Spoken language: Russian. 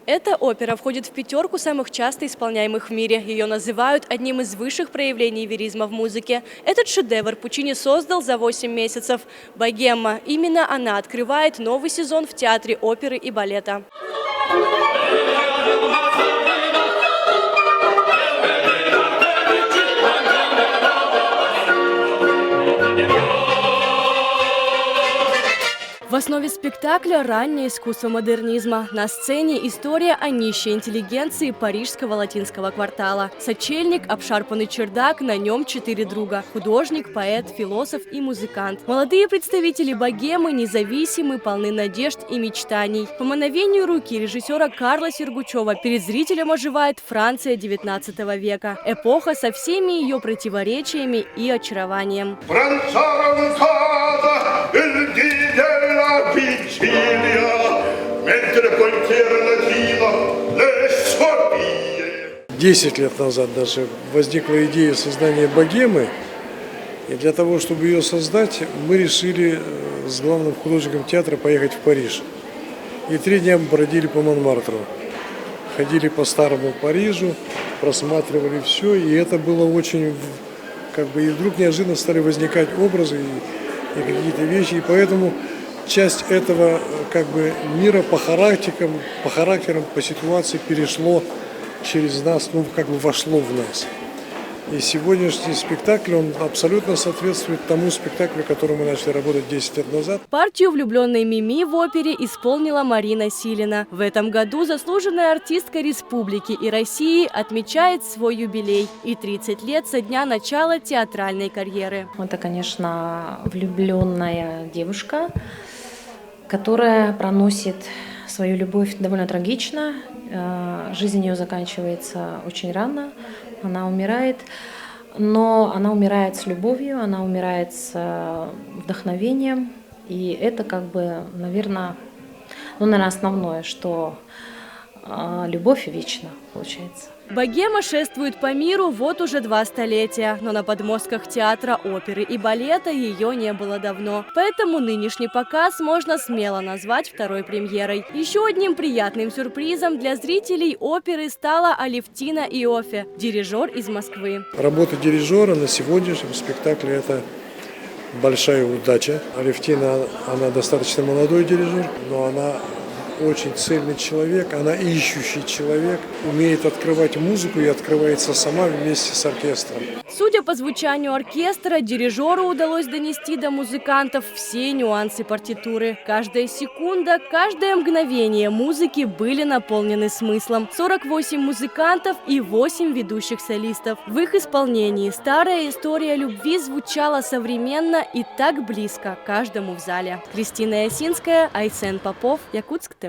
Эта опера входит в пятерку самых часто исполняемых в мире. Ее называют одним из высших проявлений веризма в музыке. Этот шедевр Пучини создал за 8 месяцев. «Богема». Именно она открывает новый сезон в театре оперы и балета. В основе спектакля раннее искусство модернизма. На сцене история о нищей интеллигенции парижского латинского квартала. Сочельник, обшарпанный чердак, на нем 4 друга. Художник, поэт, философ и музыкант. Молодые представители богемы независимы, полны надежд и мечтаний. По мановению руки режиссера Карла Сергучева перед зрителем оживает Франция XIX века. Эпоха со всеми ее противоречиями и очарованием. 10 лет назад даже возникла идея создания богемы. И для того, чтобы ее создать, мы решили с главным художником театра поехать в Париж. И 3 дня мы бродили по Монмартру. Ходили по старому Парижу, просматривали все. И это было очень... И вдруг неожиданно стали возникать образы и какие-то вещи. И поэтому часть этого мира по характерам, по ситуации перешло через нас, вошло в нас. И сегодняшний спектакль, он абсолютно соответствует тому спектаклю, который мы начали работать 10 лет назад. Партию влюбленной Мими в опере исполнила Марина Силина. В этом году заслуженная артистка Республики и России отмечает свой юбилей и 30 лет со дня начала театральной карьеры. Это, конечно, влюбленная девушка, которая проносит свою любовь довольно трагично. Жизнь ее заканчивается очень рано, она умирает, но она умирает с любовью, она умирает с вдохновением. И это наверное, основное, что любовь вечна, получается. Богема шествует по миру вот уже 2 столетия, но на подмостках театра, оперы и балета ее не было давно. Поэтому нынешний показ можно смело назвать второй премьерой. Еще одним приятным сюрпризом для зрителей оперы стала Алевтина Иоффе, дирижер из Москвы. Работа дирижера на сегодняшнем спектакле – это большая удача. Алевтина, она достаточно молодой дирижер, но она очень цельный человек, она ищущий человек, умеет открывать музыку и открывается сама вместе с оркестром. Судя по звучанию оркестра, дирижеру удалось донести до музыкантов все нюансы партитуры. Каждая секунда, каждое мгновение музыки были наполнены смыслом. 48 музыкантов и 8 ведущих солистов. В их исполнении старая история любви звучала современно и так близко каждому в зале. Кристина Ясинская, Айсен Попов, Якутск ТВ.